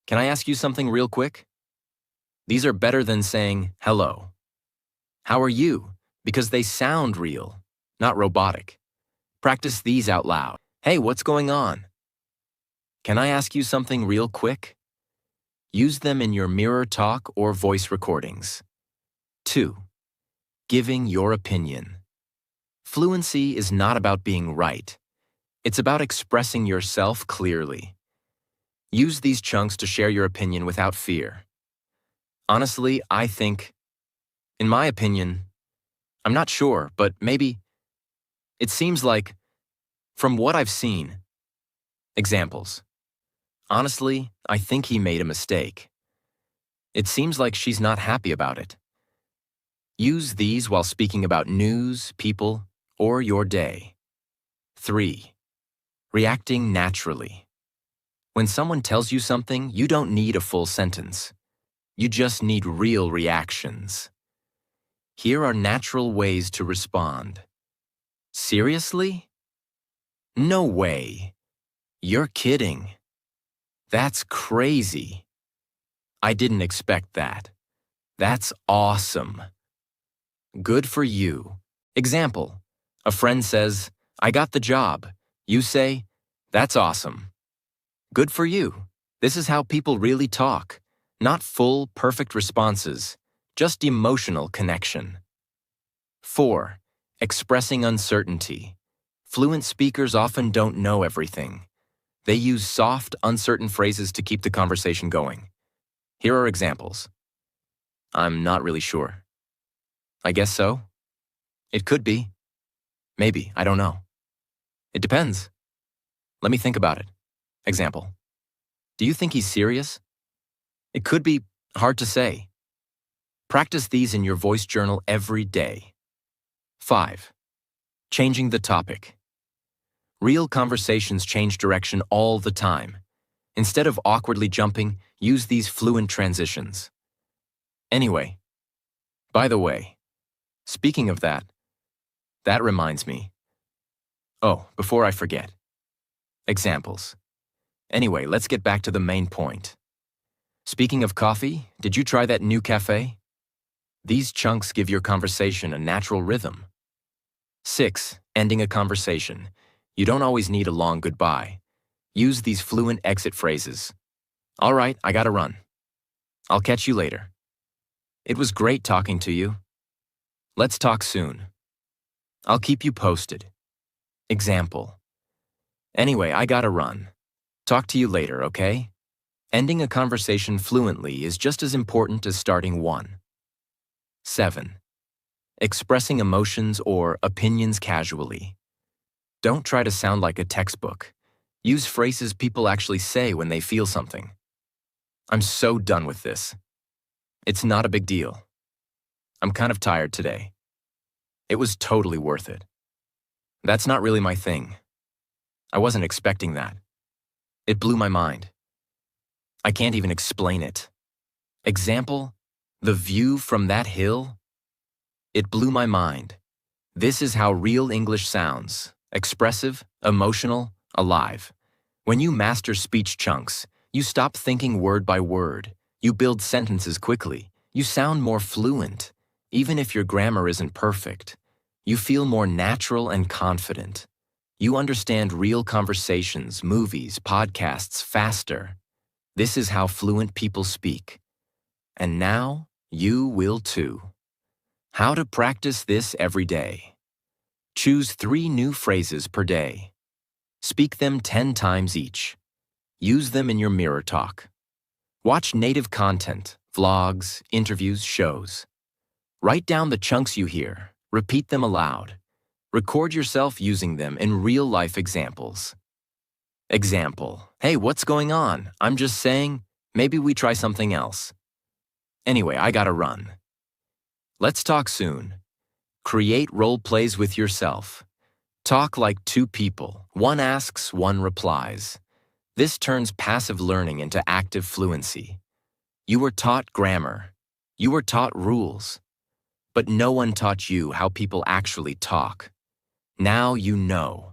Can I ask you something real quick? These are better than saying, hello. How are you? Because they sound real, not robotic. Practice these out loud. Hey, what's going on? Can I ask you something real quick? Use them in your mirror talk or voice recordings. 2. Giving your opinion. Fluency is not about being right. It's about expressing yourself clearly. Use these chunks to share your opinion without fear. Honestly, I think, in my opinion, I'm not sure, but maybe, it seems like, from what I've seen. Examples. Honestly, I think he made a mistake. It seems like she's not happy about it. Use these while speaking about news, people, or your day. 3. Reacting naturally. When someone tells you something, you don't need a full sentence. You just need real reactions. Here are natural ways to respond. Seriously? No way. You're kidding. That's crazy. I didn't expect that. That's awesome. Good for you. Example. A friend says, I got the job. You say, that's awesome. Good for you. This is how people really talk. Not full, perfect responses, just emotional connection. 4. Expressing uncertainty. Fluent speakers often don't know everything. They use soft, uncertain phrases to keep the conversation going. Here are examples. I'm not really sure. I guess so. It could be. Maybe, I don't know. It depends. Let me think about it. Example. Do you think he's serious? It could be hard to say. Practice these in your voice journal every day. 5. Changing the topic. Real conversations change direction all the time. Instead of awkwardly jumping, use these fluent transitions. Anyway, by the way, speaking of that reminds me. Oh, before I forget. Examples. Anyway, let's get back to the main point. Speaking of coffee, did you try that new cafe? These chunks give your conversation a natural rhythm. 6. Ending a conversation. You don't always need a long goodbye. Use these fluent exit phrases. All right, I gotta run. I'll catch you later. It was great talking to you. Let's talk soon. I'll keep you posted. Example. Anyway, I gotta run. Talk to you later, okay? Ending a conversation fluently is just as important as starting one. 7. Expressing emotions or opinions casually. Don't try to sound like a textbook. Use phrases people actually say when they feel something. I'm so done with this. It's not a big deal. I'm kind of tired today. It was totally worth it. That's not really my thing. I wasn't expecting that. It blew my mind. I can't even explain it. Example, the view from that hill? It blew my mind. This is how real English sounds. Expressive, emotional, alive. When you master speech chunks, you stop thinking word by word. You build sentences quickly. You sound more fluent. Even if your grammar isn't perfect, you feel more natural and confident. You understand real conversations, movies, podcasts faster. This is how fluent people speak. And now, you will too. How to practice this every day. Choose 3 new phrases per day. Speak them 10 times each. Use them in your mirror talk. Watch native content, vlogs, interviews, shows. Write down the chunks you hear. Repeat them aloud. Record yourself using them in real-life examples. Example. Hey, what's going on? I'm just saying, maybe we try something else. Anyway, I gotta run. Let's talk soon. Create role plays with yourself. Talk like 2 people. One asks, one replies. This turns passive learning into active fluency. You were taught grammar. You were taught rules, but no one taught you how people actually talk. Now you know,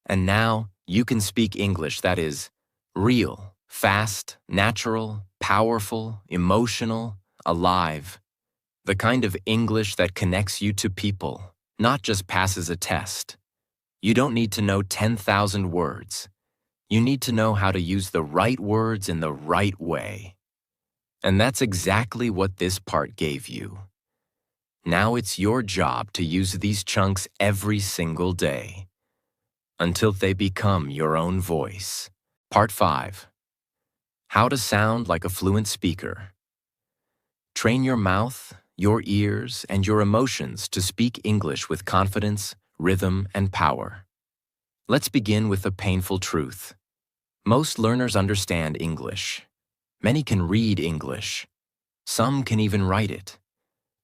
and now you can speak English that is real, fast, natural, powerful, emotional, alive. The kind of English that connects you to people, not just passes a test. You don't need to know 10,000 words. You need to know how to use the right words in the right way. And that's exactly what this part gave you. Now it's your job to use these chunks every single day, until they become your own voice. Part 5. How to sound like a fluent speaker. Train your mouth, your ears, and your emotions to speak English with confidence, rhythm, and power. Let's begin with a painful truth. Most learners understand English. Many can read English. Some can even write it.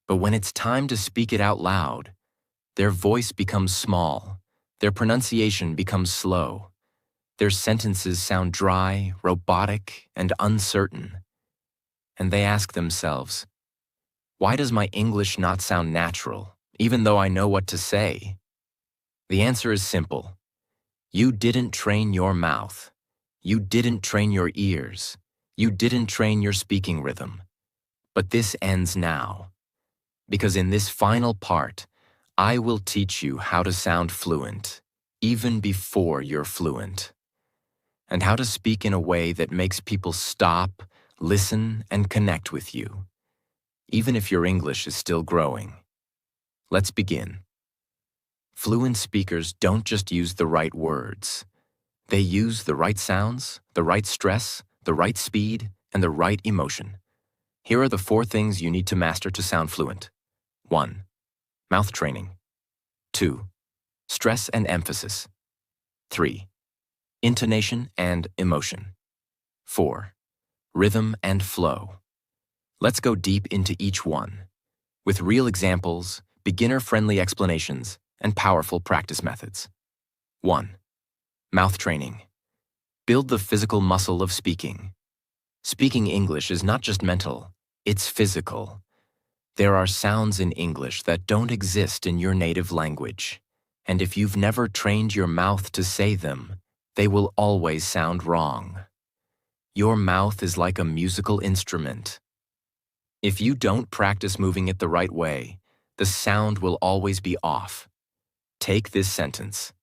But when it's time to speak it out loud, their voice becomes small, their pronunciation becomes slow, their sentences sound dry, robotic, and uncertain. And they ask themselves, why does my English not sound natural, even though I know what to say? The answer is simple. You didn't train your mouth. You didn't train your ears. You didn't train your speaking rhythm. But this ends now. Because in this final part, I will teach you how to sound fluent, even before you're fluent, and how to speak in a way that makes people stop, listen, and connect with you, even if your English is still growing. Let's begin. Fluent speakers don't just use the right words. They use the right sounds, the right stress, the right speed, and the right emotion. Here are the 4 things you need to master to sound fluent. 1. Mouth training. 2. Stress and emphasis. 3. Intonation and emotion. 4. Rhythm and flow. Let's go deep into each one, with real examples, beginner-friendly explanations, and powerful practice methods. 1. Mouth training. Build the physical muscle of speaking. Speaking English is not just mental, it's physical. There are sounds in English that don't exist in your native language, and if you've never trained your mouth to say them, they will always sound wrong. Your mouth is like a musical instrument. If you don't practice moving it the right way, the sound will always be off. Take this sentence.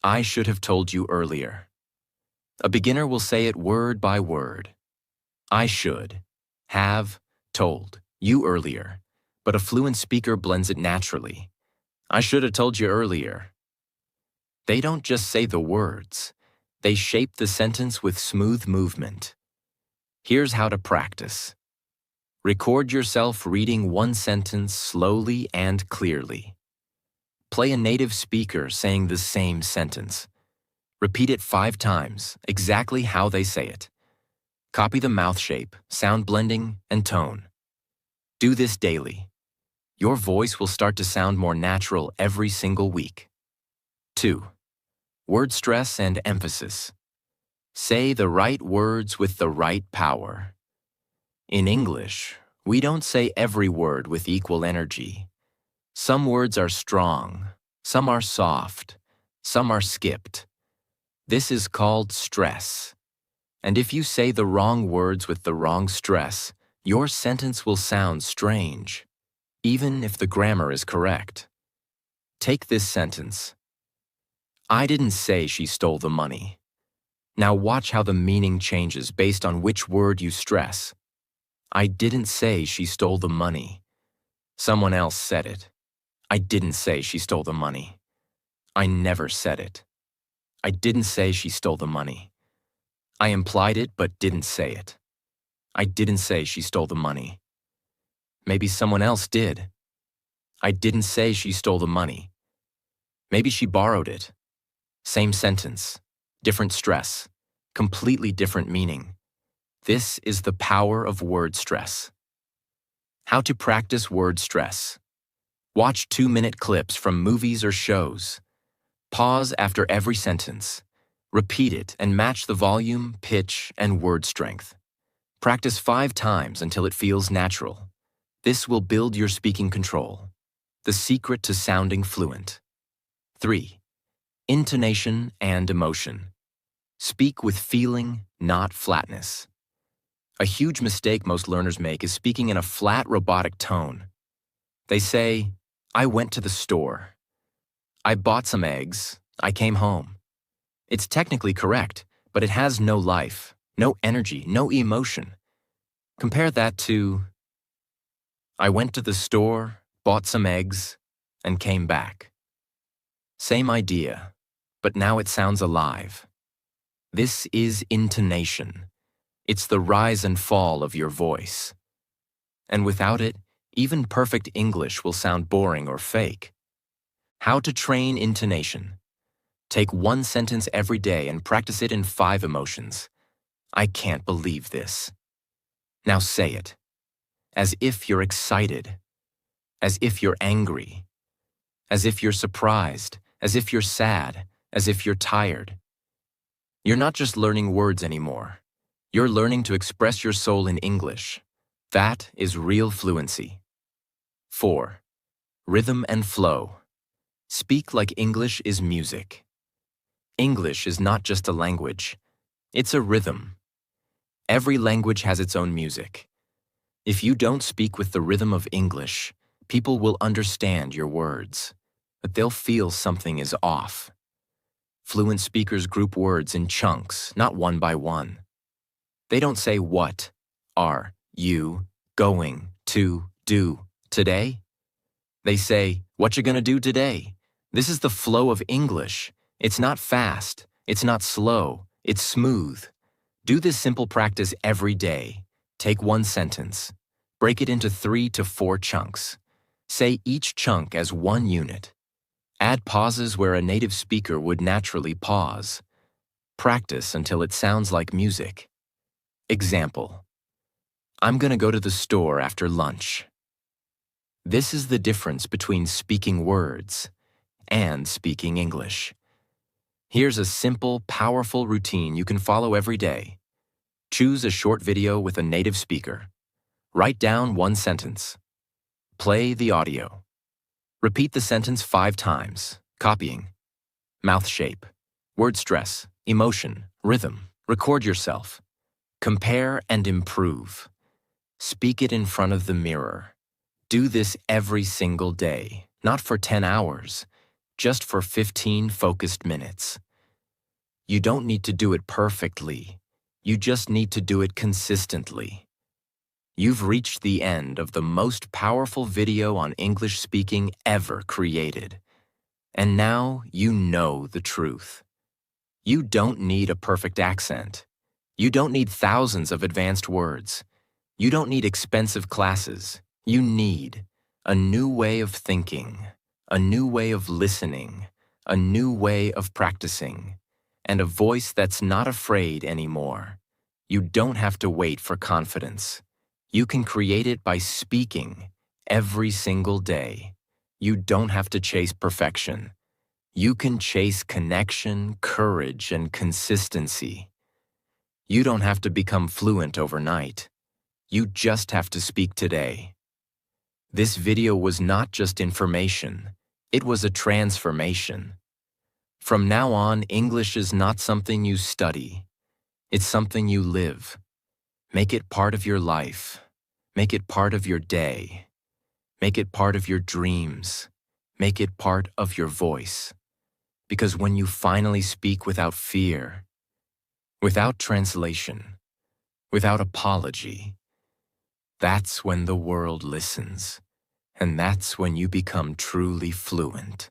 I should have told you earlier. A beginner will say it word by word. I should have told you earlier. But a fluent speaker blends it naturally. I should have told you earlier. They don't just say the words. They shape the sentence with smooth movement. Here's how to practice. Record yourself reading one sentence slowly and clearly. Play a native speaker saying the same sentence. Repeat it 5 times, exactly how they say it. Copy the mouth shape, sound blending, and tone. Do this daily. Your voice will start to sound more natural every single week. 2. Word stress and emphasis. Say the right words with the right power. In English, we don't say every word with equal energy. Some words are strong, some are soft, some are skipped. This is called stress. And if you say the wrong words with the wrong stress, your sentence will sound strange, even if the grammar is correct. Take this sentence. I didn't say she stole the money. Now watch how the meaning changes based on which word you stress. I didn't say she stole the money. Someone else said it. I didn't say she stole the money. I never said it. I didn't say she stole the money. I implied it but didn't say it. I didn't say she stole the money. Maybe someone else did. I didn't say she stole the money. Maybe she borrowed it. Same sentence, different stress, completely different meaning. This is the power of word stress. How to practice word stress. Watch 2-minute clips from movies or shows. Pause after every sentence. Repeat it and match the volume, pitch, and word strength. Practice 5 times until it feels natural. This will build your speaking control. The secret to sounding fluent. 3. Intonation and emotion. Speak with feeling, not flatness. A huge mistake most learners make is speaking in a flat, robotic tone. They say, "I went to the store. I bought some eggs. I came home." It's technically correct, but it has no life, no energy, no emotion. Compare that to, "I went to the store, bought some eggs, and came back." Same idea, but now it sounds alive. This is intonation. It's the rise and fall of your voice. And without it, even perfect English will sound boring or fake. How to train intonation. Take one sentence every day and practice it in 5 emotions. "I can't believe this." Now say it. As if you're excited. As if you're angry. As if you're surprised. As if you're sad. As if you're tired. You're not just learning words anymore. You're learning to express your soul in English. That is real fluency. 4. Rhythm and flow. Speak like English is music. English is not just a language. It's a rhythm. Every language has its own music. If you don't speak with the rhythm of English, people will understand your words, but they'll feel something is off. Fluent speakers group words in chunks, not one by one. They don't say, "What are you going to do today?" They say, "What you gonna do today?" This is the flow of English. It's not fast, it's not slow, it's smooth. Do this simple practice every day. Take one sentence. Break it into 3 to 4 chunks. Say each chunk as one unit. Add pauses where a native speaker would naturally pause. Practice until it sounds like music. Example: "I'm gonna go to the store after lunch." This is the difference between speaking words and speaking English. Here's a simple, powerful routine you can follow every day. Choose a short video with a native speaker. Write down one sentence. Play the audio. Repeat the sentence 5 times, copying. Mouth shape, word stress, emotion, rhythm. Record yourself. Compare and improve. Speak it in front of the mirror. Do this every single day, not for 10 hours, just for 15 focused minutes. You don't need to do it perfectly. You just need to do it consistently. You've reached the end of the most powerful video on English speaking ever created. And now you know the truth. You don't need a perfect accent. You don't need thousands of advanced words. You don't need expensive classes. You need a new way of thinking, a new way of listening, a new way of practicing, and a voice that's not afraid anymore. You don't have to wait for confidence. You can create it by speaking every single day. You don't have to chase perfection. You can chase connection, courage, and consistency. You don't have to become fluent overnight. You just have to speak today. This video was not just information. It was a transformation. From now on, English is not something you study. It's something you live. Make it part of your life. Make it part of your day. Make it part of your dreams. Make it part of your voice. Because when you finally speak without fear, without translation, without apology, that's when the world listens, and that's when you become truly fluent.